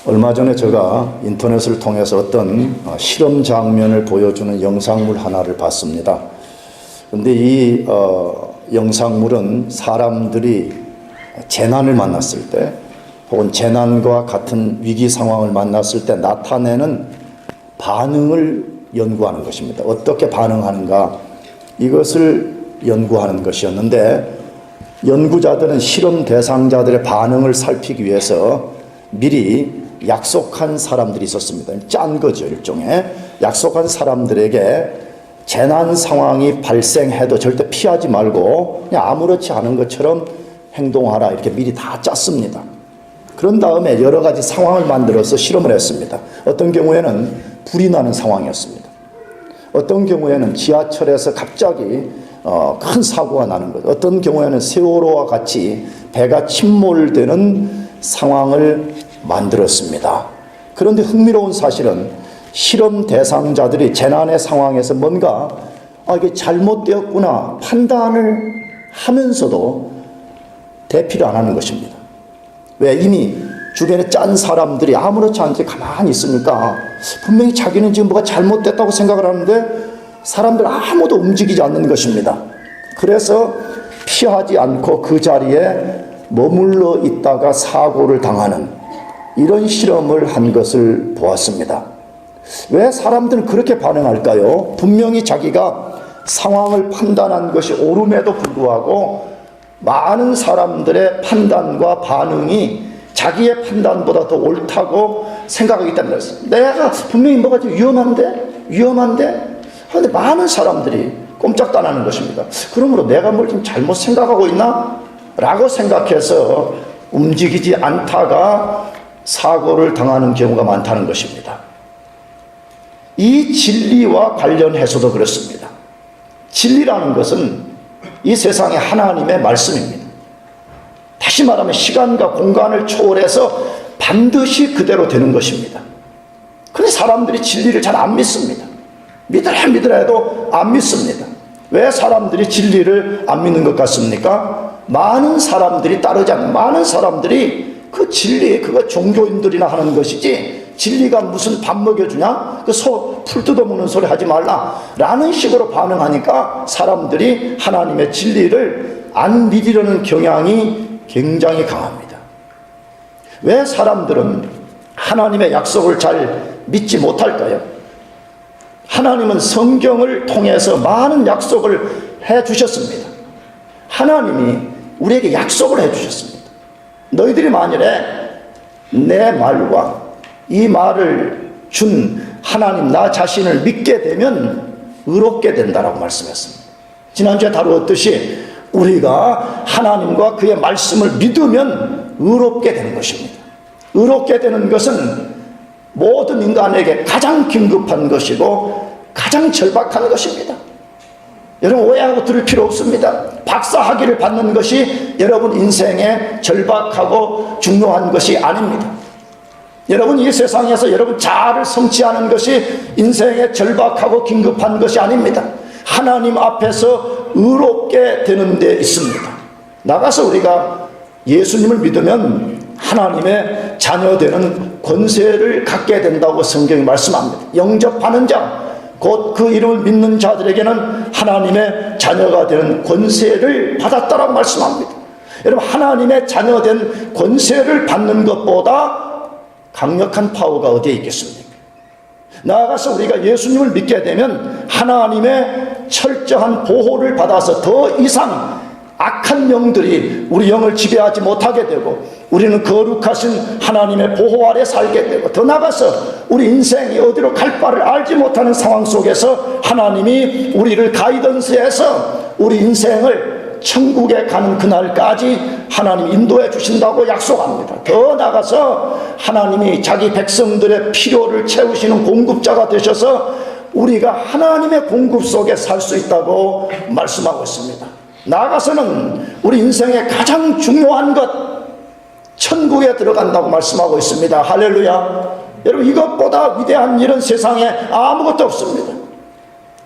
얼마 전에 제가 인터넷을 통해서 어떤 실험 장면을 보여주는 영상물 하나를 봤습니다. 그런데 이 영상물은 사람들이 재난을 만났을 때 혹은 재난과 같은 위기 상황을 만났을 때 나타내는 반응을 연구하는 것입니다. 어떻게 반응하는가, 이것을 연구하는 것이었는데, 연구자들은 실험 대상자들의 반응을 살피기 위해서 미리 약속한 사람들이 있었습니다. 짠 거죠, 일종의. 약속한 사람들에게 재난 상황이 발생해도 절대 피하지 말고 그냥 아무렇지 않은 것처럼 행동하라, 이렇게 미리 다 짰습니다. 그런 다음에 여러 가지 상황을 만들어서 실험을 했습니다. 어떤 경우에는 불이 나는 상황이었습니다. 어떤 경우에는 지하철에서 갑자기 큰 사고가 나는 것, 어떤 경우에는 세월호와 같이 배가 침몰되는 상황을 만들었습니다. 그런데 흥미로운 사실은 실험 대상자들이 재난의 상황에서 뭔가 이게 잘못되었구나 판단을 하면서도 대피를 안 하는 것입니다. 왜? 이미 주변에 짠 사람들이 아무렇지 않게 가만히 있으니까 분명히 자기는 지금 뭐가 잘못됐다고 생각을 하는데 사람들 아무도 움직이지 않는 것입니다. 그래서 피하지 않고 그 자리에 머물러 있다가 사고를 당하는 이런 실험을 한 것을 보았습니다. 왜 사람들은 그렇게 반응할까요? 분명히 자기가 상황을 판단한 것이 옳음에도 불구하고 많은 사람들의 판단과 반응이 자기의 판단보다 더 옳다고 생각하기 때문에 내가 분명히 뭐가 좀 위험한데 그런데 많은 사람들이 꼼짝도 안 하는 것입니다. 그러므로 내가 뭘 좀 잘못 생각하고 있나? 라고 생각해서 움직이지 않다가 사고를 당하는 경우가 많다는 것입니다. 이 진리와 관련해서도 그렇습니다. 진리라는 것은 이 세상의 하나님의 말씀입니다. 다시 말하면 시간과 공간을 초월해서 반드시 그대로 되는 것입니다. 그런데 사람들이 진리를 잘 안 믿습니다. 믿으라 해도 안 믿습니다. 왜 사람들이 진리를 안 믿는 것 같습니까? 많은 사람들이 따르지 않는, 많은 사람들이 그 진리, 그거 종교인들이나 하는 것이지 진리가 무슨 밥 먹여주냐? 그 풀 뜯어먹는 소리 하지 말라 라는 식으로 반응하니까 사람들이 하나님의 진리를 안 믿으려는 경향이 굉장히 강합니다. 왜 사람들은 하나님의 약속을 잘 믿지 못할까요? 하나님은 성경을 통해서 많은 약속을 해주셨습니다. 하나님이 우리에게 약속을 해주셨습니다. 너희들이 만일에 내 말과 이 말을 준 하나님 나 자신을 믿게 되면 의롭게 된다라고 말씀했습니다. 지난주에 다루었듯이 우리가 하나님과 그의 말씀을 믿으면 의롭게 되는 것입니다. 의롭게 되는 것은 모든 인간에게 가장 긴급한 것이고 가장 절박한 것입니다. 여러분 오해하고 들을 필요 없습니다. 박사학위를 받는 것이 여러분 인생에 절박하고 중요한 것이 아닙니다. 여러분 이 세상에서 여러분 자아를 성취하는 것이 인생에 절박하고 긴급한 것이 아닙니다. 하나님 앞에서 의롭게 되는 데 있습니다. 나가서 우리가 예수님을 믿으면 하나님의 자녀되는 권세를 갖게 된다고 성경이 말씀합니다. 영접하는 자, 곧 그 이름을 믿는 자들에게는 하나님의 자녀가 되는 권세를 받았다라고 말씀합니다. 여러분 하나님의 자녀된 권세를 받는 것보다 강력한 파워가 어디에 있겠습니까? 나아가서 우리가 예수님을 믿게 되면 하나님의 철저한 보호를 받아서 더 이상 악한 영들이 우리 영을 지배하지 못하게 되고 우리는 거룩하신 하나님의 보호 아래 살게 되고 더 나아가서 우리 인생이 어디로 갈 바를 알지 못하는 상황 속에서 하나님이 우리를 가이던스해서 우리 인생을 천국에 가는 그날까지 하나님 인도해 주신다고 약속합니다. 더 나아가서 하나님이 자기 백성들의 필요를 채우시는 공급자가 되셔서 우리가 하나님의 공급 속에 살 수 있다고 말씀하고 있습니다. 나아가서는 우리 인생의 가장 중요한 것 천국에 들어간다고 말씀하고 있습니다. 할렐루야. 여러분 이것보다 위대한 일은 세상에 아무것도 없습니다.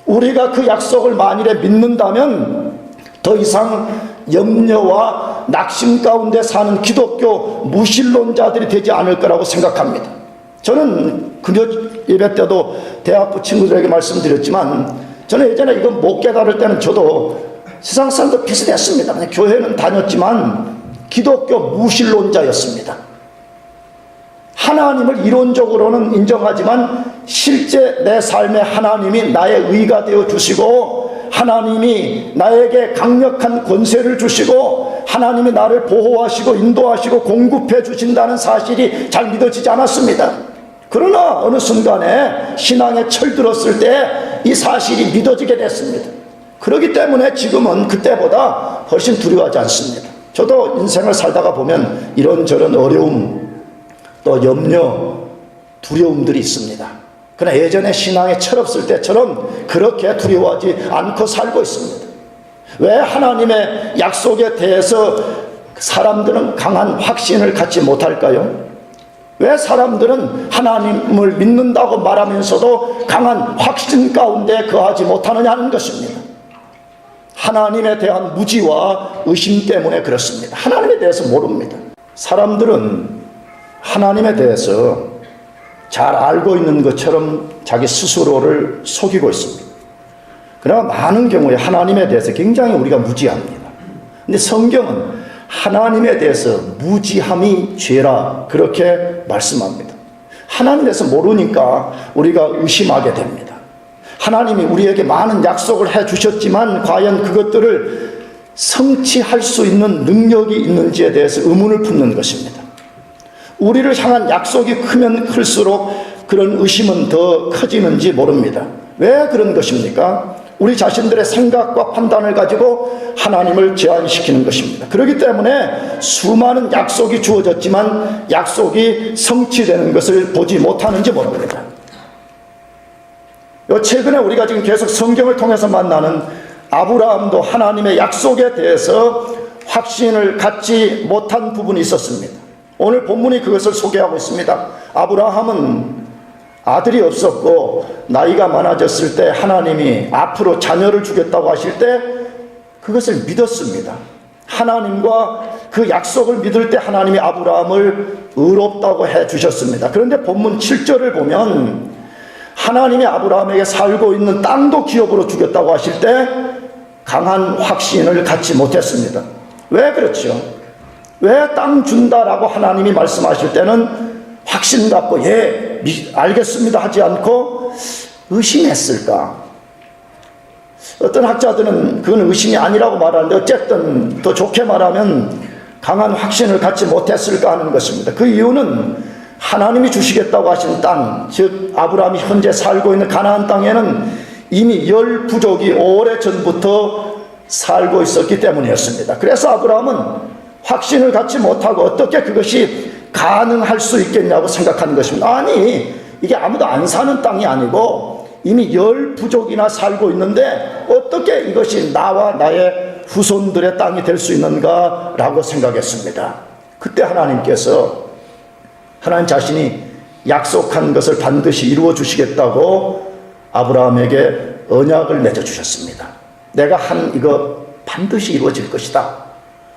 우리가 그 약속을 만일에 믿는다면 더 이상 염려와 낙심 가운데 사는 기독교 무신론자들이 되지 않을 거라고 생각합니다. 저는 금요 예배 때도 대학부 친구들에게 말씀드렸지만, 저는 예전에 이거 못 깨달을 때는 저도 세상 사람도 비슷했습니다. 그냥 교회는 다녔지만 기독교 무신론자였습니다. 하나님을 이론적으로는 인정하지만 실제 내 삶에 하나님이 나의 의가 되어 주시고, 하나님이 나에게 강력한 권세를 주시고, 하나님이 나를 보호하시고 인도하시고 공급해 주신다는 사실이 잘 믿어지지 않았습니다. 그러나 어느 순간에 신앙에 철들었을 때 이 사실이 믿어지게 됐습니다. 그렇기 때문에 지금은 그때보다 훨씬 두려워하지 않습니다. 저도 인생을 살다가 보면 이런저런 어려움, 또 염려, 두려움들이 있습니다. 그러나 예전에 신앙에 철없을 때처럼 그렇게 두려워하지 않고 살고 있습니다. 왜 하나님의 약속에 대해서 사람들은 강한 확신을 갖지 못할까요? 왜 사람들은 하나님을 믿는다고 말하면서도 강한 확신 가운데 거하지 못하느냐는 것입니다. 하나님에 대한 무지와 의심 때문에 그렇습니다. 하나님에 대해서 모릅니다. 사람들은 하나님에 대해서 잘 알고 있는 것처럼 자기 스스로를 속이고 있습니다. 그러나 많은 경우에 하나님에 대해서 굉장히 우리가 무지합니다. 근데 성경은 하나님에 대해서 무지함이 죄라 그렇게 말씀합니다. 하나님에 대해서 모르니까 우리가 의심하게 됩니다. 하나님이 우리에게 많은 약속을 해 주셨지만 과연 그것들을 성취할 수 있는 능력이 있는지에 대해서 의문을 품는 것입니다. 우리를 향한 약속이 크면 클수록 그런 의심은 더 커지는지 모릅니다. 왜 그런 것입니까? 우리 자신들의 생각과 판단을 가지고 하나님을 제한시키는 것입니다. 그렇기 때문에 수많은 약속이 주어졌지만 약속이 성취되는 것을 보지 못하는지 모릅니다. 최근에 우리가 지금 계속 성경을 통해서 만나는 아브라함도 하나님의 약속에 대해서 확신을 갖지 못한 부분이 있었습니다. 오늘 본문이 그것을 소개하고 있습니다. 아브라함은 아들이 없었고 나이가 많아졌을 때 하나님이 앞으로 자녀를 주겠다고 하실 때 그것을 믿었습니다. 하나님과 그 약속을 믿을 때 하나님이 아브라함을 의롭다고 해 주셨습니다. 그런데 본문 7절을 보면 하나님이 아브라함에게 살고 있는 땅도 기업으로 주겠다고 하실 때 강한 확신을 갖지 못했습니다. 왜 그렇죠? 왜 땅 준다라고 하나님이 말씀하실 때는 확신 갖고 예 알겠습니다 하지 않고 의심했을까? 어떤 학자들은 그건 의심이 아니라고 말하는데 어쨌든 더 좋게 말하면 강한 확신을 갖지 못했을까 하는 것입니다. 그 이유는 하나님이 주시겠다고 하신 땅, 즉 아브라함이 현재 살고 있는 가나안 땅에는 이미 10부족이 오래전부터 살고 있었기 때문이었습니다. 그래서 아브라함은 확신을 갖지 못하고 어떻게 그것이 가능할 수 있겠냐고 생각하는 것입니다. 아니, 이게 아무도 안 사는 땅이 아니고 이미 10부족이나 살고 있는데 어떻게 이것이 나와 나의 후손들의 땅이 될 수 있는가라고 생각했습니다. 그때 하나님께서 하나님 자신이 약속한 것을 반드시 이루어 주시겠다고 아브라함에게 언약을 맺어주셨습니다. 내가 한 이거 반드시 이루어질 것이다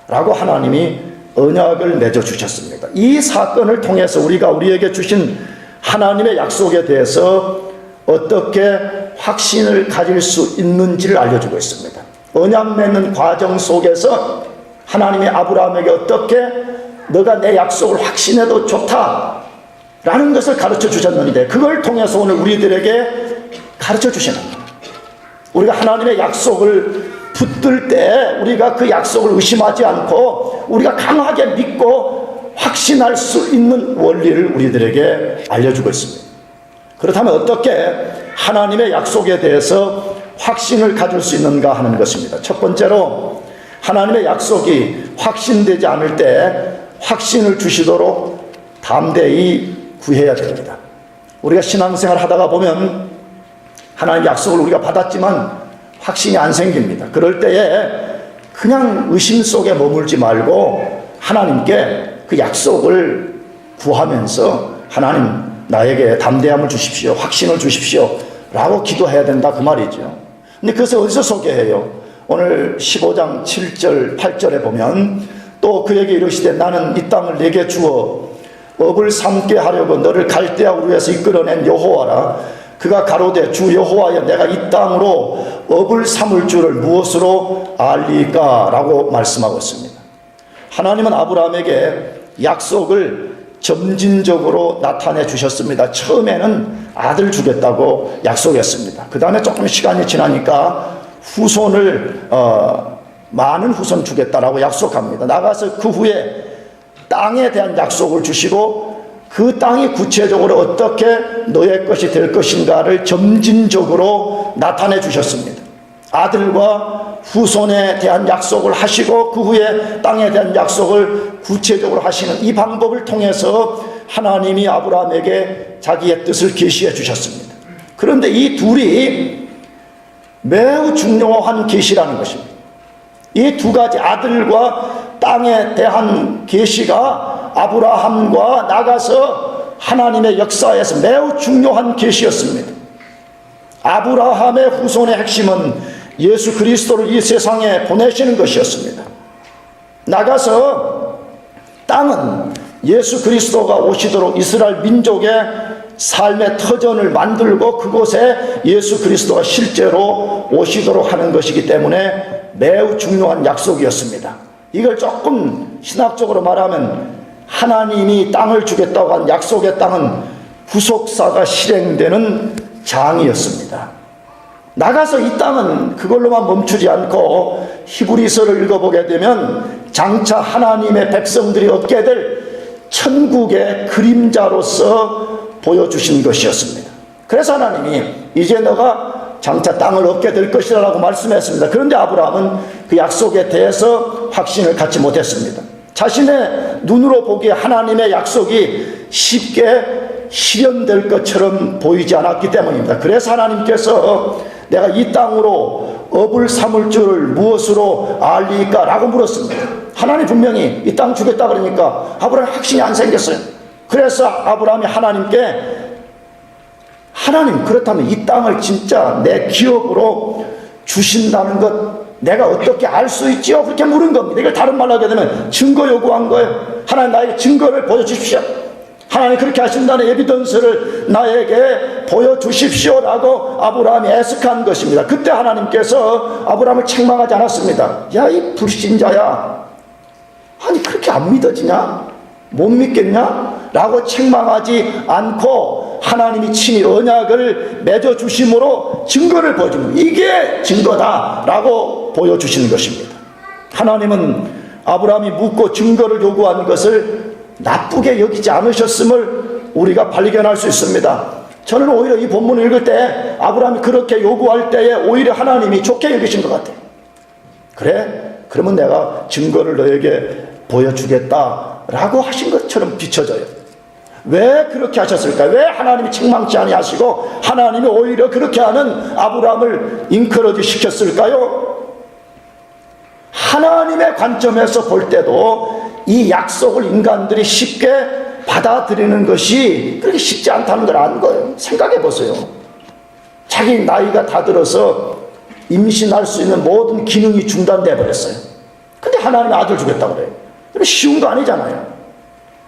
라고 하나님이 언약을 맺어주셨습니다. 이 사건을 통해서 우리가 우리에게 주신 하나님의 약속에 대해서 어떻게 확신을 가질 수 있는지를 알려주고 있습니다. 언약 맺는 과정 속에서 하나님이 아브라함에게 어떻게 너가 내 약속을 확신해도 좋다라는 것을 가르쳐 주셨는데 그걸 통해서 오늘 우리들에게 가르쳐 주시는 거예요. 우리가 하나님의 약속을 붙들 때 우리가 그 약속을 의심하지 않고 우리가 강하게 믿고 확신할 수 있는 원리를 우리들에게 알려주고 있습니다. 그렇다면 어떻게 하나님의 약속에 대해서 확신을 가질 수 있는가 하는 것입니다. 첫 번째로 하나님의 약속이 확신되지 않을 때 확신을 주시도록 담대히 구해야 됩니다. 우리가 신앙생활 하다가 보면 하나님의 약속을 우리가 받았지만 확신이 안 생깁니다. 그럴 때에 그냥 의심 속에 머물지 말고 하나님께 그 약속을 구하면서 하나님 나에게 담대함을 주십시오. 확신을 주십시오. 라고 기도해야 된다 그 말이죠. 근데 그것을 어디서 소개해요? 오늘 15장 7절 8절에 보면 또 그에게 이르시되 나는 이 땅을 내게 주어 업을 삼게 하려고 너를 갈대아 우르에서 이끌어낸 여호와라. 그가 가로되 주 여호와여 내가 이 땅으로 업을 삼을 줄을 무엇으로 알리까? 라고 말씀하고 있습니다. 하나님은 아브라함에게 약속을 점진적으로 나타내 주셨습니다. 처음에는 아들 주겠다고 약속했습니다. 그 다음에 조금 시간이 지나니까 후손을 많은 후손 주겠다라고 약속합니다. 나가서 그 후에 땅에 대한 약속을 주시고 그 땅이 구체적으로 어떻게 너의 것이 될 것인가를 점진적으로 나타내 주셨습니다. 아들과 후손에 대한 약속을 하시고 그 후에 땅에 대한 약속을 구체적으로 하시는 이 방법을 통해서 하나님이 아브라함에게 자기의 뜻을 계시해 주셨습니다. 그런데 이 둘이 매우 중요한 계시라는 것입니다. 이 두 가지 아들과 땅에 대한 계시가 아브라함과 나가서 하나님의 역사에서 매우 중요한 계시였습니다. 아브라함의 후손의 핵심은 예수 그리스도를 이 세상에 보내시는 것이었습니다. 나가서 땅은 예수 그리스도가 오시도록 이스라엘 민족의 삶의 터전을 만들고 그곳에 예수 그리스도가 실제로 오시도록 하는 것이기 때문에 매우 중요한 약속이었습니다. 이걸 조금 신학적으로 말하면 하나님이 땅을 주겠다고 한 약속의 땅은 후속사가 실행되는 장이었습니다. 나가서 이 땅은 그걸로만 멈추지 않고 히브리서를 읽어보게 되면 장차 하나님의 백성들이 얻게 될 천국의 그림자로서 보여주신 것이었습니다. 그래서 하나님이 이제 너가 장차 땅을 얻게 될 것이라고 말씀했습니다. 그런데 아브라함은 그 약속에 대해서 확신을 갖지 못했습니다. 자신의 눈으로 보기에 하나님의 약속이 쉽게 실현될 것처럼 보이지 않았기 때문입니다. 그래서 하나님께서 내가 이 땅으로 업을 삼을 줄을 무엇으로 알리까? 라고 물었습니다. 하나님 분명히 이 땅 주겠다 그러니까 아브라함 확신이 안 생겼어요. 그래서 아브라함이 하나님께 하나님 그렇다면 이 땅을 진짜 내 기업으로 주신다는 것 내가 어떻게 알 수 있지요? 그렇게 물은 겁니다. 이걸 다른 말로 하게 되면 증거 요구한 거예요. 하나님 나에게 증거를 보여주십시오. 하나님 그렇게 하신다는 에비던스를 나에게 보여주십시오 라고 아브라함이 애석한 것입니다. 그때 하나님께서 아브라함을 책망하지 않았습니다. 야 이 불신자야, 아니 그렇게 안 믿어지냐? 못 믿겠냐? 라고 책망하지 않고 하나님이 친히 언약을 맺어주심으로 증거를 보여주는, 이게 증거다 라고 보여주시는 것입니다. 하나님은 아브라함이 묻고 증거를 요구한 것을 나쁘게 여기지 않으셨음을 우리가 발견할 수 있습니다. 저는 오히려 이 본문을 읽을 때 아브라함이 그렇게 요구할 때에 오히려 하나님이 좋게 여기신 것 같아요. 그래? 그러면 내가 증거를 너에게 보여주겠다라고 하신 것처럼 비춰져요. 왜 그렇게 하셨을까? 왜 하나님이 책망치 아니하시고 하나님이 오히려 그렇게 하는 아브라함을 인커러지 시켰을까요? 하나님의 관점에서 볼 때도 이 약속을 인간들이 쉽게 받아들이는 것이 그렇게 쉽지 않다는 걸 안 거예요. 생각해 보세요. 자기 나이가 다 들어서 임신할 수 있는 모든 기능이 중단돼 버렸어요. 근데 하나님이 아들 주겠다고 그래요. 그럼 쉬운 거 아니잖아요.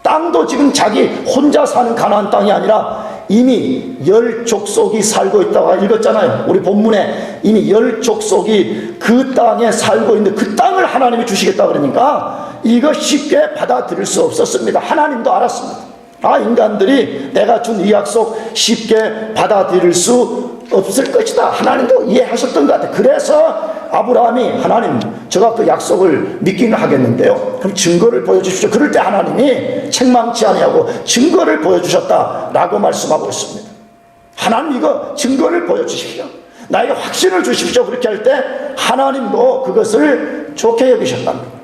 땅도 지금 자기 혼자 사는 가나안 땅이 아니라 이미 10족속이 살고 있다고 읽었잖아요. 우리 본문에 이미 10족속이 그 땅에 살고 있는데 그 땅을 하나님이 주시겠다 그러니까 이거 쉽게 받아들일 수 없었습니다. 하나님도 알았습니다. 아, 인간들이 내가 준 이 약속 쉽게 받아들일 수 없을 것이다. 하나님도 이해하셨던 것 같아요. 그래서 아브라함이 하나님 제가 그 약속을 믿기는 하겠는데요, 그럼 증거를 보여주십시오. 그럴 때 하나님이 책망치 아니하고 증거를 보여주셨다라고 말씀하고 있습니다. 하나님 이거 증거를 보여주십시오. 나에게 확신을 주십시오. 그렇게 할 때 하나님도 그것을 좋게 여기셨답니다.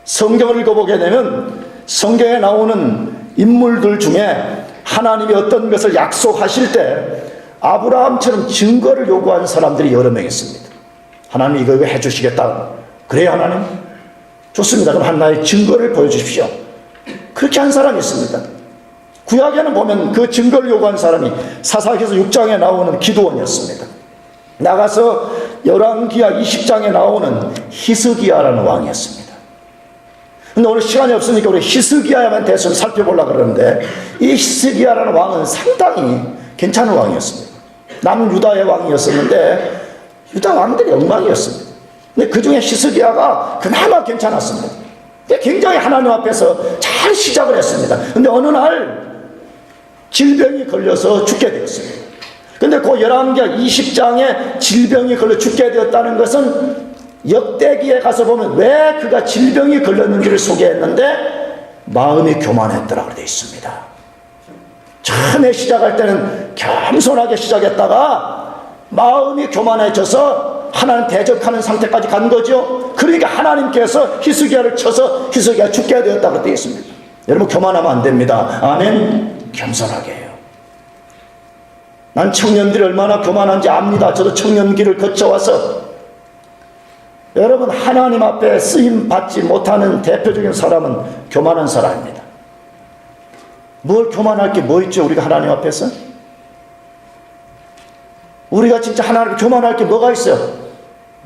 성경을 읽어보게 되면 성경에 나오는 인물들 중에 하나님이 어떤 것을 약속하실 때 아브라함처럼 증거를 요구하는 사람들이 여러 명 있습니다. 하나님 이거 해주시겠다. 그래요 하나님? 좋습니다. 그럼 하나님의 증거를 보여주십시오. 그렇게 한 사람이 있습니다. 구약에는 보면 그 증거를 요구한 사람이 사사기서 6장에 나오는 기드온이었습니다. 나가서 열왕기하 20장에 나오는 히스기야라는 왕이었습니다. 근데 오늘 시간이 없으니까 우리 히스기야만 대해서 살펴보려고 그러는데, 이 히스기야라는 왕은 상당히 괜찮은 왕이었습니다. 남유다의 왕이었었는데 유다 왕들이 엉망이었습니다. 근데 그 중에 히스기야가 그나마 괜찮았습니다. 굉장히 하나님 앞에서 잘 시작을 했습니다. 근데 어느 날 질병이 걸려서 죽게 되었습니다. 근데 그 열왕기하 20장에 질병이 걸려 죽게 되었다는 것은 역대기에 가서 보면 왜 그가 질병이 걸렸는지를 소개했는데 마음이 교만했더라고 되어 있습니다. 처음에 시작할 때는 겸손하게 시작했다가 마음이 교만해져서 하나님 대적하는 상태까지 간 거죠. 그러니까 하나님께서 히스기야를 쳐서 히스기야가 죽게 되었다고 되어 있습니다. 여러분, 교만하면 안 됩니다. 아멘. 겸손하게 해요. 난 청년들이 얼마나 교만한지 압니다. 저도 청년기를 거쳐와서. 여러분, 하나님 앞에 쓰임 받지 못하는 대표적인 사람은 교만한 사람입니다. 뭘 교만할 게 뭐 있죠, 우리가 하나님 앞에서? 우리가 진짜 하나님 앞에 교만할 게 뭐가 있어요?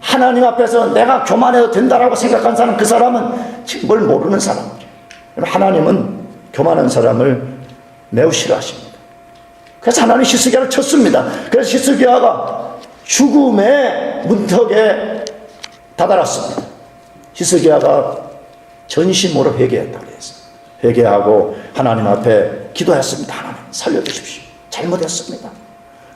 하나님 앞에서 내가 교만해도 된다라고 생각한 사람, 그 사람은 지금 뭘 모르는 사람이에요. 하나님은 교만한 사람을 매우 싫어하십니다. 그래서 하나님 히스기야를 쳤습니다. 그래서 히스기야가 죽음의 문턱에 다다랐습니다. 히스기야가 전심으로 회개했다고 했어요. 회개하고 하나님 앞에 기도했습니다. 하나님 살려주십시오. 잘못했습니다.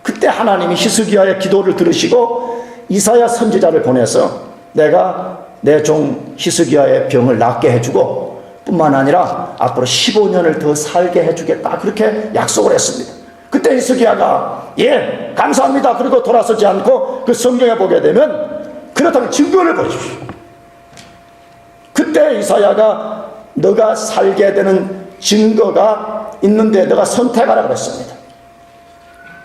그때 하나님이 히스기야의 기도를 들으시고 이사야 선지자를 보내서 내가 내 종 히스기야의 병을 낫게 해주고 뿐만 아니라 앞으로 15년을 더 살게 해주겠다, 그렇게 약속을 했습니다. 그때 히스기야가 예 감사합니다 그리고 돌아서지 않고 그 성경에 보게 되면 그렇다면 증거를 보여주십시오. 그때 이사야가 너가 살게 되는 증거가 있는데 너가 선택하라 그랬습니다.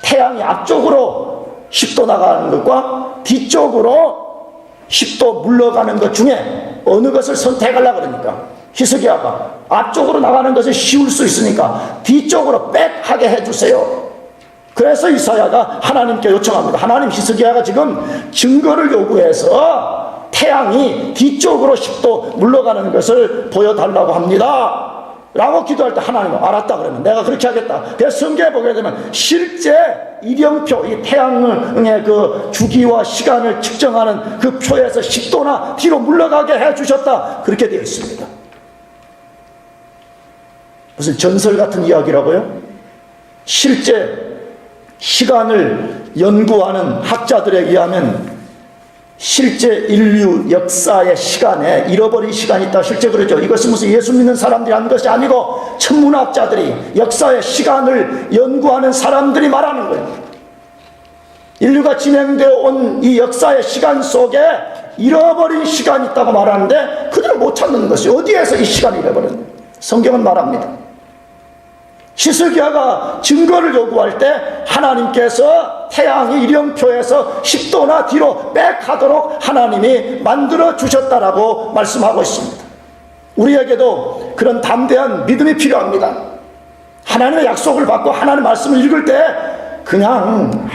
태양이 앞쪽으로 10도 나가는 것과 뒤쪽으로 10도 물러가는 것 중에 어느 것을 선택하려고 그러니까 히스기야가 앞쪽으로 나가는 것을 씌울 수 있으니까 뒤쪽으로 백하게 해주세요. 그래서 이사야가 하나님께 요청합니다. 하나님, 히스기야가 지금 증거를 요구해서 태양이 뒤쪽으로 10도 물러가는 것을 보여달라고 합니다 라고 기도할 때 하나님은 알았다 그러면 내가 그렇게 하겠다. 그래서 성경에 보게 되면 실제 일형표, 이 태양의 그 주기와 시간을 측정하는 그 표에서 10도나 뒤로 물러가게 해주셨다, 그렇게 되어 있습니다. 무슨 전설 같은 이야기라고요? 실제 시간을 연구하는 학자들에 의하면 실제 인류 역사의 시간에 잃어버린 시간이 있다, 실제 그러죠. 이것은 무슨 예수 믿는 사람들이 하는 것이 아니고 천문학자들이, 역사의 시간을 연구하는 사람들이 말하는 거예요. 인류가 진행되어 온 이 역사의 시간 속에 잃어버린 시간이 있다고 말하는데 그들은 못 찾는 것이 어디에서 이 시간이 잃어버렸는지 성경은 말합니다. 히스기야가 증거를 요구할 때 하나님께서 태양이 일형표에서 10도나 뒤로 백하도록 하나님이 만들어 주셨다라고 말씀하고 있습니다. 우리에게도 그런 담대한 믿음이 필요합니다. 하나님의 약속을 받고 하나님의 말씀을 읽을 때 그냥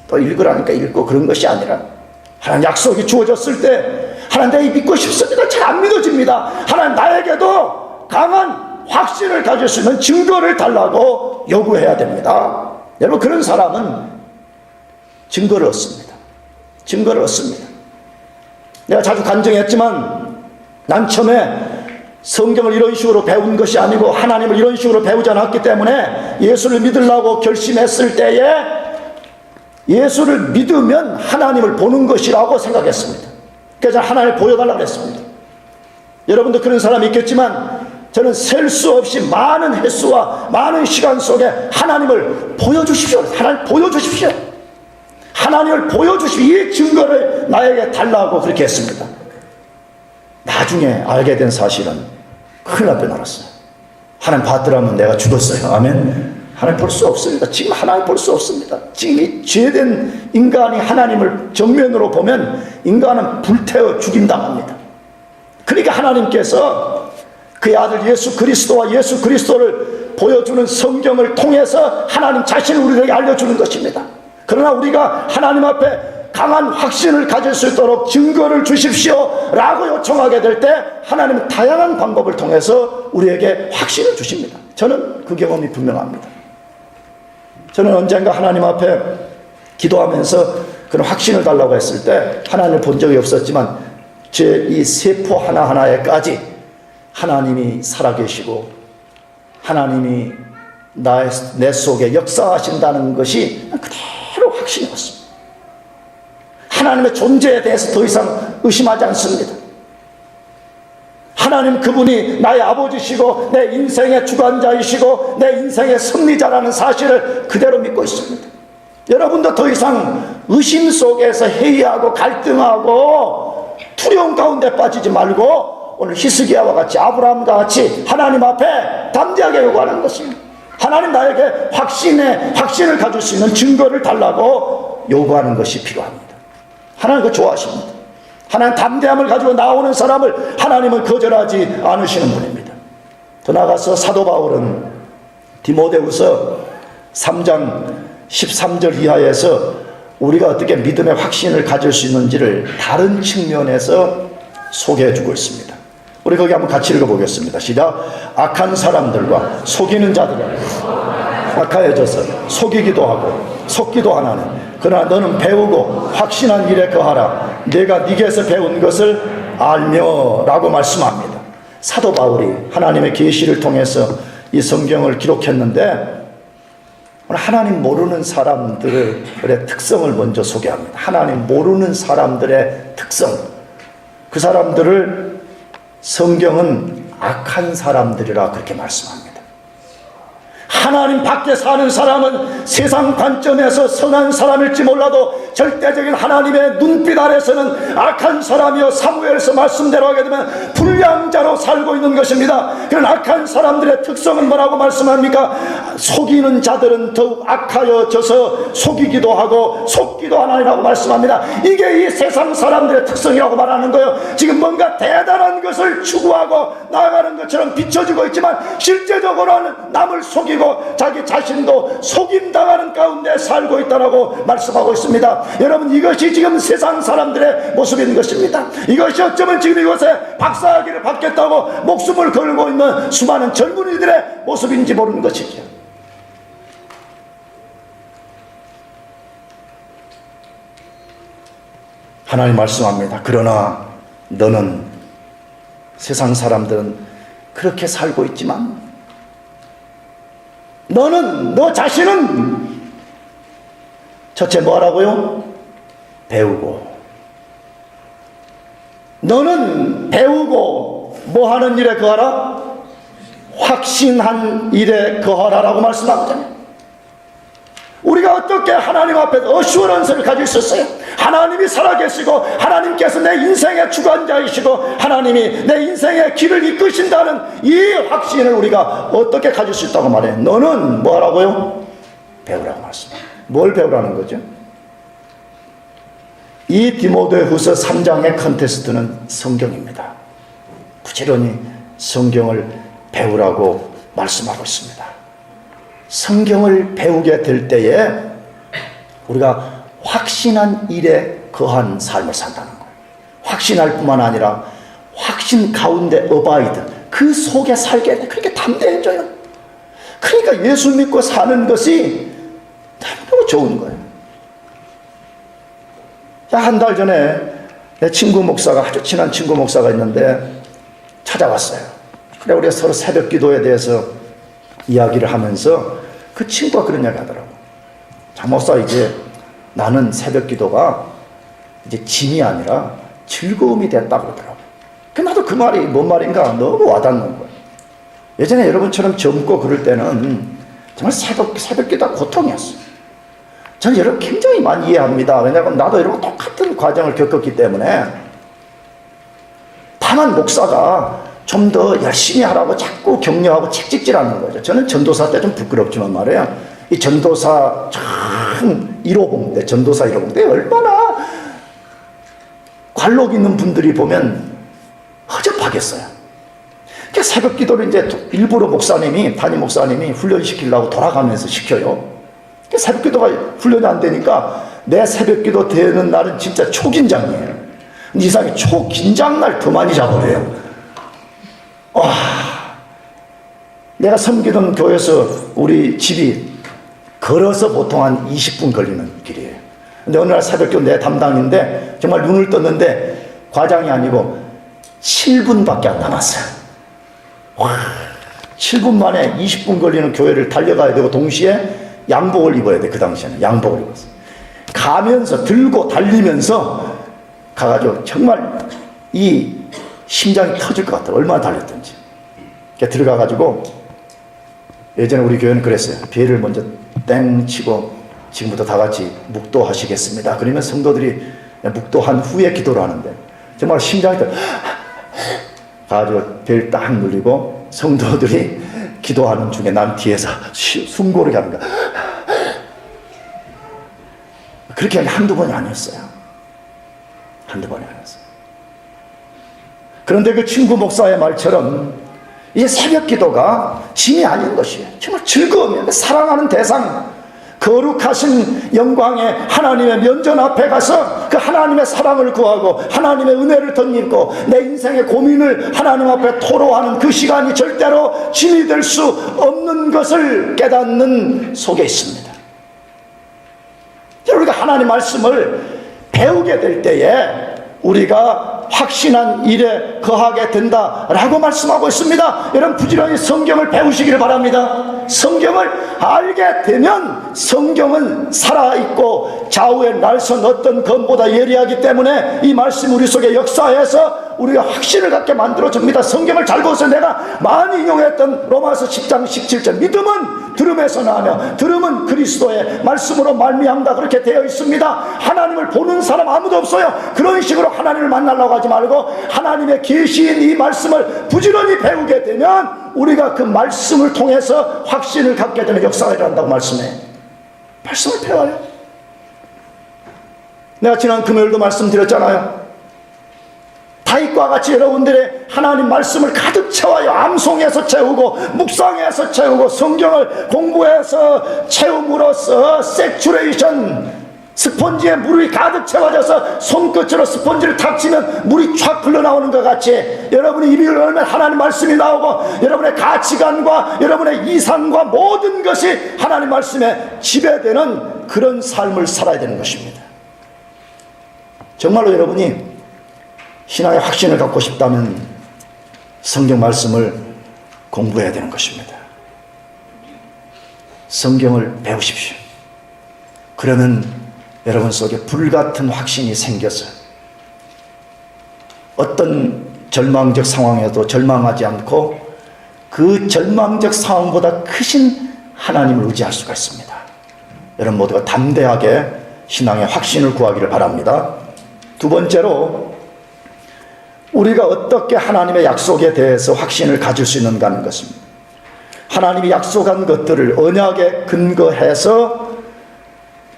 또 읽으라니까 읽고 그런 것이 아니라 하나님 약속이 주어졌을 때 하나님 내가 믿고 싶습니다. 잘 안 믿어집니다. 하나님 나에게도 강한 확신을 가질 수 있는 증거를 달라고 요구해야 됩니다. 여러분, 그런 사람은 증거를 얻습니다. 증거를 얻습니다. 내가 자주 간증했지만 난 처음에 성경을 이런 식으로 배운 것이 아니고 하나님을 이런 식으로 배우지 않았기 때문에 예수를 믿으려고 결심했을 때에 예수를 믿으면 하나님을 보는 것이라고 생각했습니다. 그래서 하나님을 보여달라고 했습니다. 여러분도 그런 사람이 있겠지만 저는 셀 수 없이 많은 횟수와 많은 시간 속에 하나님을 보여주십시오. 하나님 보여주십시오. 하나님을 보여주십시오. 이 증거를 나에게 달라고 그렇게 했습니다. 나중에 알게 된 사실은 큰일 날 뻔했어요. 하나님 받더라면 내가 죽었어요. 아멘. 하나님 볼 수 없습니다. 지금 하나님 볼 수 없습니다. 지금 이 죄된 인간이 하나님을 정면으로 보면 인간은 불태워 죽임당합니다. 그러니까 하나님께서 그의 아들 예수 그리스도와 예수 그리스도를 보여주는 성경을 통해서 하나님 자신을 우리에게 알려주는 것입니다. 그러나 우리가 하나님 앞에 강한 확신을 가질 수 있도록 증거를 주십시오 라고 요청하게 될 때 하나님은 다양한 방법을 통해서 우리에게 확신을 주십니다. 저는 그 경험이 분명합니다. 저는 언젠가 하나님 앞에 기도하면서 그런 확신을 달라고 했을 때 하나님을 본 적이 없었지만 제 이 세포 하나하나에까지 하나님이 살아계시고 하나님이 내 속에 역사하신다는 것이 그대로 확신이 왔습니다. 하나님의 존재에 대해서 더 이상 의심하지 않습니다. 하나님 그분이 나의 아버지시고 내 인생의 주관자이시고 내 인생의 승리자라는 사실을 그대로 믿고 있습니다. 여러분도 더 이상 의심 속에서 회의하고 갈등하고 두려움 가운데 빠지지 말고 오늘 히스기야와 같이 아브라함과 같이 하나님 앞에 담대하게 요구하는 것입니다. 하나님 나에게 확신을 가질 수 있는 증거를 달라고 요구하는 것이 필요합니다. 하나님 그거 좋아하십니다. 하나님 담대함을 가지고 나오는 사람을 하나님은 거절하지 않으시는 분입니다. 더 나아가서 사도 바울은 디모데후서 3장 13절 이하에서 우리가 어떻게 믿음의 확신을 가질 수 있는지를 다른 측면에서 소개해 주고 있습니다. 우리 거기 한번 같이 읽어보겠습니다. 시작. 악한 사람들과 속이는 자들은 악하여져서 속이기도 하고 속기도 하나니 그러나 너는 배우고 확신한 일에 거하라. 내가 네게서 배운 것을 알며 라고 말씀합니다. 사도 바울이 하나님의 계시를 통해서 이 성경을 기록했는데 하나님 모르는 사람들의 특성을 먼저 소개합니다. 하나님 모르는 사람들의 특성, 그 사람들을 성경은 악한 사람들이라 그렇게 말씀합니다. 하나님 밖에 사는 사람은 세상 관점에서 선한 사람일지 몰라도 절대적인 하나님의 눈빛 아래서는 악한 사람이요, 사무엘서 말씀대로 하게 되면 불량자로 살고 있는 것입니다. 그런 악한 사람들의 특성은 뭐라고 말씀합니까? 속이는 자들은 더욱 악하여져서 속이기도 하고 속기도 하나니라고 말씀합니다. 이게 이 세상 사람들의 특성이라고 말하는 거예요. 지금 뭔가 대단한 것을 추구하고 나아가는 것처럼 비춰지고 있지만 실제적으로는 남을 속이고 자기 자신도 속임당하는 가운데 살고 있다고 말씀하고 있습니다. 여러분, 이것이 지금 세상 사람들의 모습인 것입니다. 이것이 어쩌면 지금 이곳에 박사학위를 받겠다고 목숨을 걸고 있는 수많은 젊은이들의 모습인지 모르는 것이죠. 하나님 말씀합니다. 그러나 너는, 세상 사람들은 그렇게 살고 있지만 너는, 너 자신은 첫째 뭐하라고요? 배우고. 너는 배우고 뭐하는 일에 거하라? 확신한 일에 거하라 라고 말씀하거든요. 우리가 어떻게 하나님 앞에서 어슈어런스를 가질 수 있어요? 하나님이 살아계시고 하나님께서 내 인생의 주관자이시고 하나님이 내 인생의 길을 이끄신다는 이 확신을 우리가 어떻게 가질 수 있다고 말해요? 너는 뭐 하라고요? 배우라고 말씀합니다. 뭘 배우라는 거죠? 이 디모데후서 3장의 컨테스트는 성경입니다. 부지런히 성경을 배우라고 말씀하고 있습니다. 성경을 배우게 될 때에 우리가 확신한 일에 거한 삶을 산다는 거예요. 확신할 뿐만 아니라 확신 가운데 어바이드, 그 속에 살게 돼. 그렇게 담대해져요. 그러니까 예수 믿고 사는 것이 너무 좋은 거예요. 한 달 전에 내 친구 목사가, 아주 친한 친구 목사가 있는데 찾아왔어요. 그래, 우리가 서로 새벽 기도에 대해서 이야기를 하면서 그 친구가 그런 이야기 하더라고. 장 목사, 이제 나는 새벽 기도가 이제 짐이 아니라 즐거움이 됐다고 그러더라고. 나도 그 말이 뭔 말인가 너무 와닿는 거예요. 예전에 여러분처럼 젊고 그럴 때는 정말 새벽 기도가 고통이었어요. 저는 여러분 굉장히 많이 이해합니다. 왜냐하면 나도 여러분 똑같은 과정을 겪었기 때문에. 다만 목사가 좀 더 열심히 하라고 자꾸 격려하고 책찍질하는 거죠. 저는 전도사 때 좀 부끄럽지만 말이에요. 이 전도사 참 1호봉 때, 전도사 1호봉 때 얼마나 관록 있는 분들이 보면 허접하겠어요. 그러니까 새벽 기도를 이제 일부러 담임 목사님이 훈련시키려고 돌아가면서 시켜요. 새벽 기도가 훈련이 안 되니까 내 새벽기도 되는 날은 진짜 초긴장이에요. 이상하게 초긴장날 더 많이 자버려요. 내가 섬기던 교회에서 우리 집이 걸어서 보통 한 20분 걸리는 길이에요. 근데 어느 날 새벽기도 내 담당인데 정말 눈을 떴는데 과장이 아니고 7분밖에 안 남았어요. 7분 만에 20분 걸리는 교회를 달려가야 되고 동시에 양복을 입어야 돼. 그 당시에는 양복을 입었어요. 가면서 들고 달리면서 가가지고 정말 이 심장이 터질 것 같아요. 얼마나 달렸던지. 들어가가지고 예전에 우리 교회는 그랬어요. 배를 먼저 땡 치고 지금부터 다 같이 묵도하시겠습니다. 그러면 성도들이 묵도한 후에 기도를 하는데 정말 심장이 가가지고 배를 딱 눌리고 성도들이 기도하는 중에 난 뒤에서 숨 고르게 하는 거야. 그렇게 한두 번이 아니었어요. 한두 번이 아니었어요. 그런데 그 친구 목사의 말처럼 이 새벽 기도가 짐이 아닌 것이에요. 정말 즐거움이에요. 사랑하는 대상, 거룩하신 영광의 하나님의 면전 앞에 가서 그 하나님의 사랑을 구하고 하나님의 은혜를 덧입고 내 인생의 고민을 하나님 앞에 토로하는 그 시간이 절대로 짐이 될 수 없는 것을 깨닫는 속에 있습니다. 우리가 하나님 말씀을 배우게 될 때에 우리가 확신한 일에 거하게 된다라고 말씀하고 있습니다. 여러분 부지런히 성경을 배우시기를 바랍니다. 성경을 알게 되면 성경은 살아있고 좌우에 날선 어떤 검보다 예리하기 때문에 이 말씀 우리 속에 역사해서 우리가 확신을 갖게 만들어줍니다. 성경을 잘 보세요. 내가 많이 인용했던 로마서 10장 17절 믿음은 들음에서 나며 들음은 그리스도의 말씀으로 말미암다 그렇게 되어 있습니다. 하나님을 보는 사람 아무도 없어요. 그런 식으로 하나님을 만나려고 하지 말고 하나님의 계시인 이 말씀을 부지런히 배우게 되면 우리가 그 말씀을 통해서 확신을 갖게 되는 역사가 일어난다고 말씀해. 말씀을 배워요. 내가 지난 금요일도 말씀드렸잖아요. 다윗과 같이 여러분들의 하나님 말씀을 가득 채워요. 암송해서 채우고 묵상해서 채우고 성경을 공부해서 채움으로써 세츄레이션, 스펀지에 물이 가득 채워져서 손끝으로 스펀지를 탁 치면 물이 쫙 흘러나오는 것 같이 여러분의 입을 열면 하나님 말씀이 나오고 여러분의 가치관과 여러분의 이상과 모든 것이 하나님 말씀에 지배되는 그런 삶을 살아야 되는 것입니다. 정말로 여러분이 신앙의 확신을 갖고 싶다면 성경 말씀을 공부해야 되는 것입니다. 성경을 배우십시오. 그러면 여러분 속에 불같은 확신이 생겨서 어떤 절망적 상황에도 절망하지 않고 그 절망적 상황보다 크신 하나님을 의지할 수가 있습니다. 여러분 모두가 담대하게 신앙의 확신을 구하기를 바랍니다. 두 번째로 우리가 어떻게 하나님의 약속에 대해서 확신을 가질 수 있는가 하는 것입니다. 하나님이 약속한 것들을 언약에 근거해서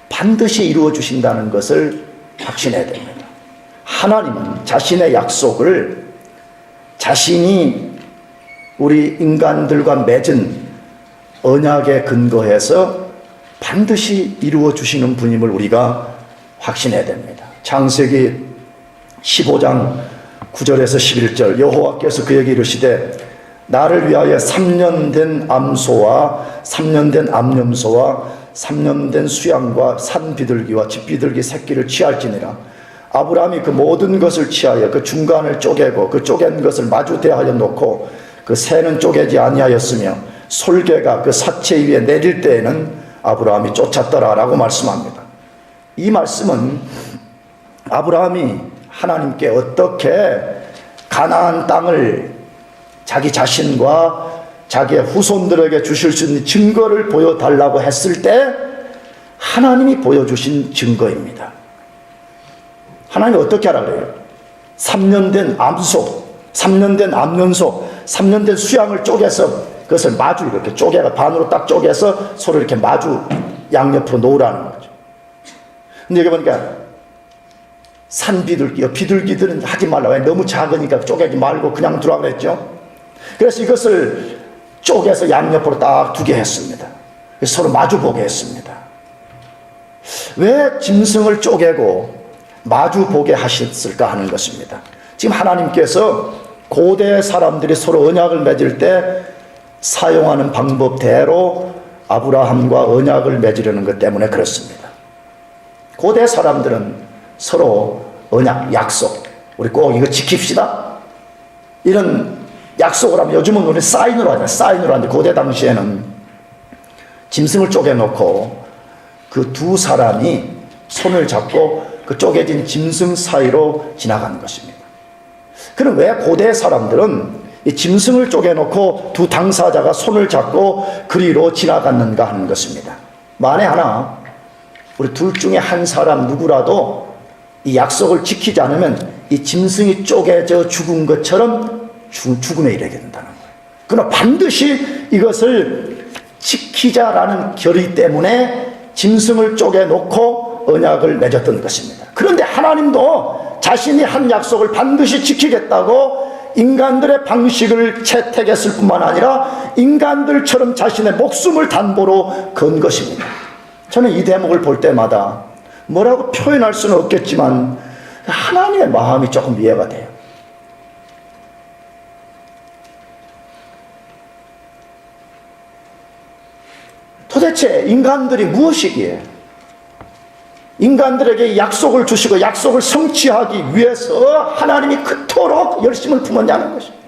반드시 이루어 주신다는 것을 확신해야 됩니다. 하나님은 자신의 약속을 자신이 우리 인간들과 맺은 언약에 근거해서 반드시 이루어 주시는 분임을 우리가 확신해야 됩니다. 창세기 15장 9절에서 11절 여호와께서 그에게 이르시되 나를 위하여 3년 된 암소와 3년 된 암염소와 3년 된 수양과 산비둘기와 집비둘기 새끼를 취할지니라. 아브라함이 그 모든 것을 취하여 그 중간을 쪼개고 그 쪼갠 것을 마주 대하여 놓고 그 새는 쪼개지 아니하였으며 솔개가 그 사체 위에 내릴 때에는 아브라함이 쫓았더라 라고 말씀합니다. 이 말씀은 아브라함이 하나님께 어떻게 가나안 땅을 자기 자신과 자기의 후손들에게 주실 수 있는 증거를 보여달라고 했을 때 하나님이 보여주신 증거입니다. 하나님이 어떻게 하라 그래요? 3년 된 암소, 3년 된 암염소, 3년 된 수양을 쪼개서 그것을 마주 이렇게 쪼개가 반으로 딱 쪼개서 서로 이렇게 마주 양옆으로 놓으라는 거죠. 근데 여기 보니까 산비둘기요. 비둘기들은 하지 말라고 해. 너무 작으니까 쪼개지 말고 그냥 두라고 그랬죠. 그래서 이것을 쪼개서 양옆으로 딱 두게 했습니다. 서로 마주보게 했습니다. 왜 짐승을 쪼개고 마주 보게 하셨을까 하는 것입니다. 지금 하나님께서 고대 사람들이 서로 언약을 맺을 때 사용하는 방법대로 아브라함과 언약을 맺으려는 것 때문에 그렇습니다. 고대 사람들은 서로 언약, 약속, 우리 꼭 이거 지킵시다, 이런 약속을 하면, 요즘은 우리 사인으로 하잖아요. 사인으로 하는데 고대 당시에는 짐승을 쪼개놓고 그 두 사람이 손을 잡고 그 쪼개진 짐승 사이로 지나가는 것입니다. 그럼 왜 고대 사람들은 이 짐승을 쪼개놓고 두 당사자가 손을 잡고 그리로 지나갔는가 하는 것입니다. 만에 하나 우리 둘 중에 한 사람 누구라도 이 약속을 지키지 않으면 이 짐승이 쪼개져 죽은 것처럼 죽음에 이르게 된다는 거예요. 그러나 반드시 이것을 지키자라는 결의 때문에 짐승을 쪼개놓고 언약을 맺었던 것입니다. 그런데 하나님도 자신이 한 약속을 반드시 지키겠다고 인간들의 방식을 채택했을 뿐만 아니라 인간들처럼 자신의 목숨을 담보로 건 것입니다. 저는 이 대목을 볼 때마다 뭐라고 표현할 수는 없겠지만 하나님의 마음이 조금 이해가 돼요. 도대체 인간들이 무엇이기에 인간들에게 약속을 주시고 약속을 성취하기 위해서 하나님이 그토록 열심을 품었냐는 것입니다.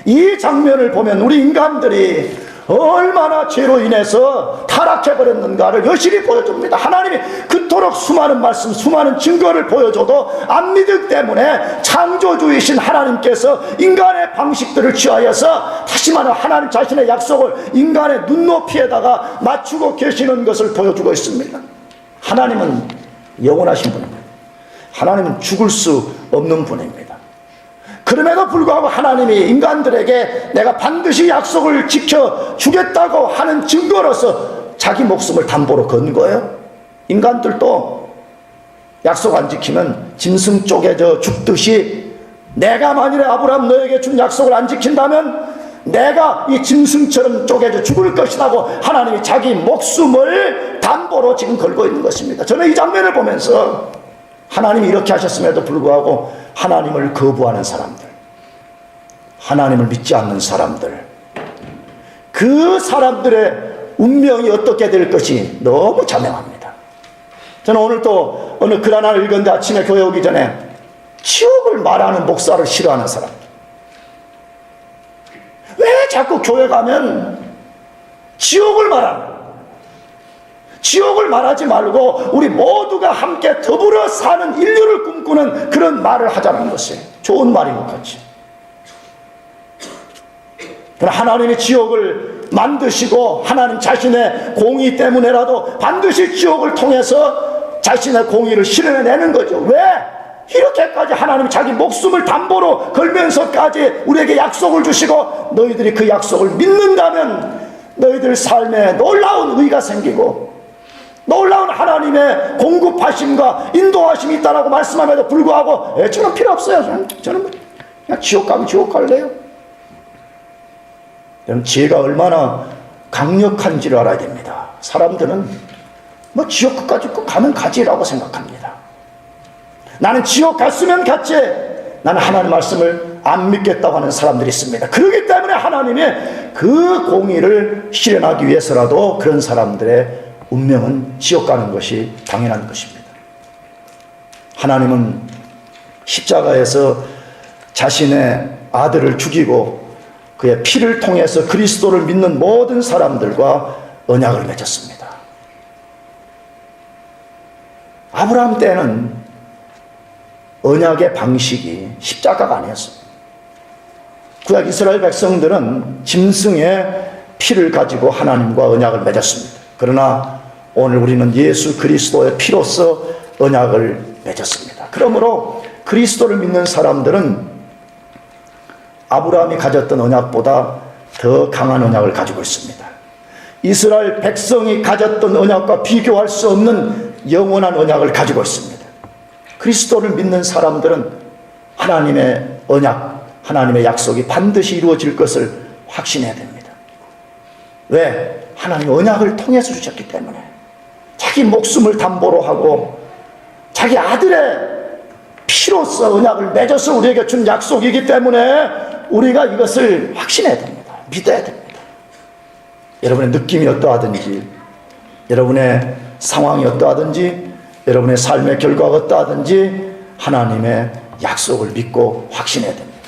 이 장면을 보면 우리 인간들이 얼마나 죄로 인해서 타락해버렸는가를 여실히 보여줍니다. 하나님이 그토록 수많은 말씀, 수많은 증거를 보여줘도 안 믿기 때문에 창조주이신 하나님께서 인간의 방식들을 취하여서 다시 말하면 하나님 자신의 약속을 인간의 눈높이에다가 맞추고 계시는 것을 보여주고 있습니다. 하나님은 영원하신 분입니다. 하나님은 죽을 수 없는 분입니다. 그럼에도 불구하고 하나님이 인간들에게 내가 반드시 약속을 지켜주겠다고 하는 증거로서 자기 목숨을 담보로 건 거예요. 인간들도 약속 안 지키면 짐승 쪼개져 죽듯이 내가 만일에 아브라함 너에게 준 약속을 안 지킨다면 내가 이 짐승처럼 쪼개져 죽을 것이라고 하나님이 자기 목숨을 담보로 지금 걸고 있는 것입니다. 저는 이 장면을 보면서 하나님이 이렇게 하셨음에도 불구하고 하나님을 거부하는 사람들, 하나님을 믿지 않는 사람들, 그 사람들의 운명이 어떻게 될 것이 너무 자명합니다. 저는 오늘 또 어느 글 하나를 읽었는데 아침에 교회 오기 전에 지옥을 말하는 목사를 싫어하는 사람, 왜 자꾸 교회 가면 지옥을 말하는, 지옥을 말하지 말고 우리 모두가 함께 더불어 사는 인류를 꿈꾸는 그런 말을 하자는 것이 좋은 말인 것 같지. 그러나 하나님이 지옥을 만드시고 하나님 자신의 공의 때문에라도 반드시 지옥을 통해서 자신의 공의를 실현해내는 거죠. 왜? 이렇게까지 하나님이 자기 목숨을 담보로 걸면서까지 우리에게 약속을 주시고 너희들이 그 약속을 믿는다면 너희들 삶에 놀라운 의가 생기고 놀라운 하나님의 공급하심과 인도하심이 있다라고 말씀함에도 불구하고 저는 필요 없어요. 저는 그냥 지옥 가면 지옥 갈래요. 여러분, 지혜가 얼마나 강력한지를 알아야 됩니다. 사람들은 뭐 지옥 끝까지 가면 가지라고 생각합니다. 나는 지옥 갔으면 갔지, 나는 하나님 말씀을 안 믿겠다고 하는 사람들이 있습니다. 그렇기 때문에 하나님이 그 공의를 실현하기 위해서라도 그런 사람들의 운명은 지옥 가는 것이 당연한 것입니다. 하나님은 십자가에서 자신의 아들을 죽이고 그의 피를 통해서 그리스도를 믿는 모든 사람들과 언약을 맺었습니다. 아브라함 때는 언약의 방식이 십자가가 아니었습니다. 구약 이스라엘 백성들은 짐승의 피를 가지고 하나님과 언약을 맺었습니다. 그러나 오늘 우리는 예수 그리스도의 피로서 언약을 맺었습니다. 그러므로 그리스도를 믿는 사람들은 아브라함이 가졌던 언약보다 더 강한 언약을 가지고 있습니다. 이스라엘 백성이 가졌던 언약과 비교할 수 없는 영원한 언약을 가지고 있습니다. 그리스도를 믿는 사람들은 하나님의 언약, 하나님의 약속이 반드시 이루어질 것을 확신해야 됩니다. 왜? 하나님이 언약을 통해서 주셨기 때문에. 자기 목숨을 담보로 하고 자기 아들의 피로써 언약을 맺어서 우리에게 준 약속이기 때문에 우리가 이것을 확신해야 됩니다. 믿어야 됩니다. 여러분의 느낌이 어떠하든지, 여러분의 상황이 어떠하든지, 여러분의 삶의 결과가 어떠하든지 하나님의 약속을 믿고 확신해야 됩니다.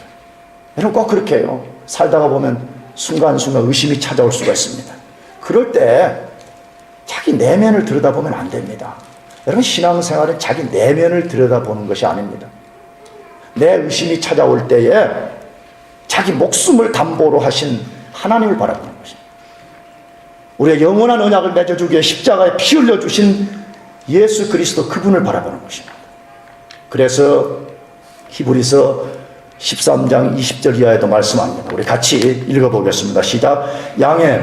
여러분 꼭 그렇게 해요. 살다가 보면 순간순간 의심이 찾아올 수가 있습니다. 그럴 때 자기 내면을 들여다보면 안 됩니다. 여러분 신앙생활은 자기 내면을 들여다보는 것이 아닙니다. 내 의심이 찾아올 때에 자기 목숨을 담보로 하신 하나님을 바라보는 것입니다. 우리의 영원한 언약을 맺어주기 위해 십자가에 피 흘려주신 예수 그리스도 그분을 바라보는 것입니다. 그래서 히브리서 13장 20절 이하에도 말씀합니다. 우리 같이 읽어보겠습니다. 시작. 양의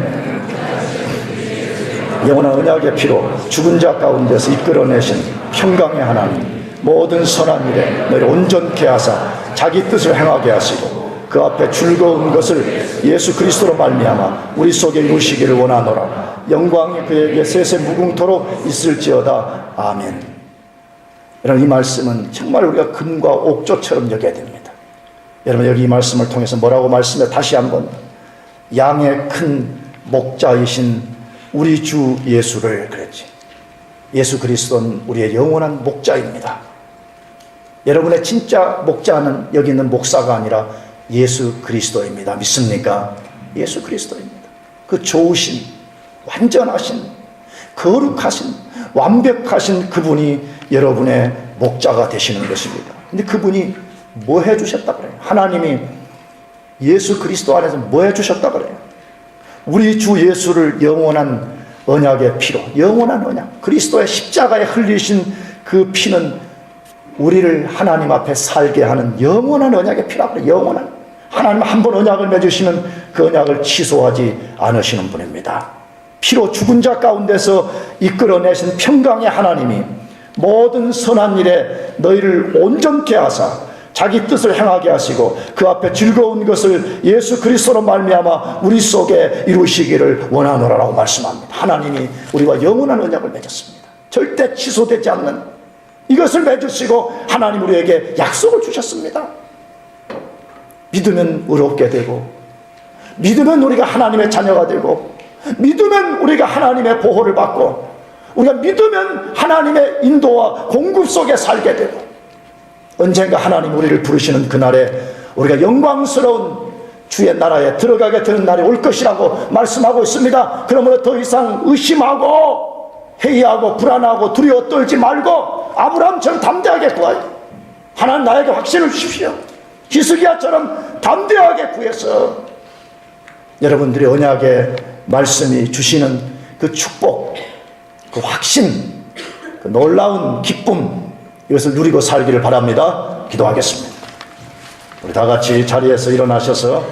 영원한 언약의 피로 죽은 자 가운데서 이끌어내신 평강의 하나님, 모든 선한 일에 너희를 온전케 하사 자기 뜻을 행하게 하시고 그 앞에 즐거운 것을 예수 그리스도로 말미암아 우리 속에 이루시기를 원하노라. 영광이 그에게 세세 무궁토록 있을지어다. 아멘. 여러분 이 말씀은 정말 우리가 금과 옥조처럼 여겨야 됩니다. 여러분 여기 이 말씀을 통해서 뭐라고 말씀해? 다시 한번 양의 큰 목자이신 우리 주 예수를 그랬지. 예수 그리스도는 우리의 영원한 목자입니다. 여러분의 진짜 목자는 여기 있는 목사가 아니라 예수 그리스도입니다. 믿습니까? 예수 그리스도입니다. 그 좋으신, 완전하신, 거룩하신, 완벽하신 그분이 여러분의 목자가 되시는 것입니다. 근데 그분이 뭐 해주셨다 그래요? 하나님이 예수 그리스도 안에서 뭐 해주셨다 그래요? 우리 주 예수를 영원한 언약의 피로, 영원한 언약, 그리스도의 십자가에 흘리신 그 피는 우리를 하나님 앞에 살게 하는 영원한 언약의 피라고 그래요. 영원한. 하나님 한 번 언약을 맺으시면 그 언약을 취소하지 않으시는 분입니다. 피로 죽은 자 가운데서 이끌어내신 평강의 하나님이 모든 선한 일에 너희를 온전케 하사 자기 뜻을 행하게 하시고 그 앞에 즐거운 것을 예수 그리스도로 말미암아 우리 속에 이루시기를 원하노라라고 말씀합니다. 하나님이 우리와 영원한 언약을 맺었습니다. 절대 취소되지 않는 이것을 맺으시고 하나님 우리에게 약속을 주셨습니다. 믿으면 의롭게 되고, 믿으면 우리가 하나님의 자녀가 되고, 믿으면 우리가 하나님의 보호를 받고, 우리가 믿으면 하나님의 인도와 공급 속에 살게 되고, 언젠가 하나님 우리를 부르시는 그날에 우리가 영광스러운 주의 나라에 들어가게 되는 날이 올 것이라고 말씀하고 있습니다. 그러므로 더 이상 의심하고 회의하고 불안하고 두려워 떨지 말고 아브라함처럼 담대하게 구하여 하나님 나에게 확신을 주십시오. 히스기야처럼 담대하게 구해서 여러분들이 언약의 말씀이 주시는 그 축복, 그 확신, 그 놀라운 기쁨, 이것을 누리고 살기를 바랍니다. 기도하겠습니다. 우리 다 같이 자리에서 일어나셔서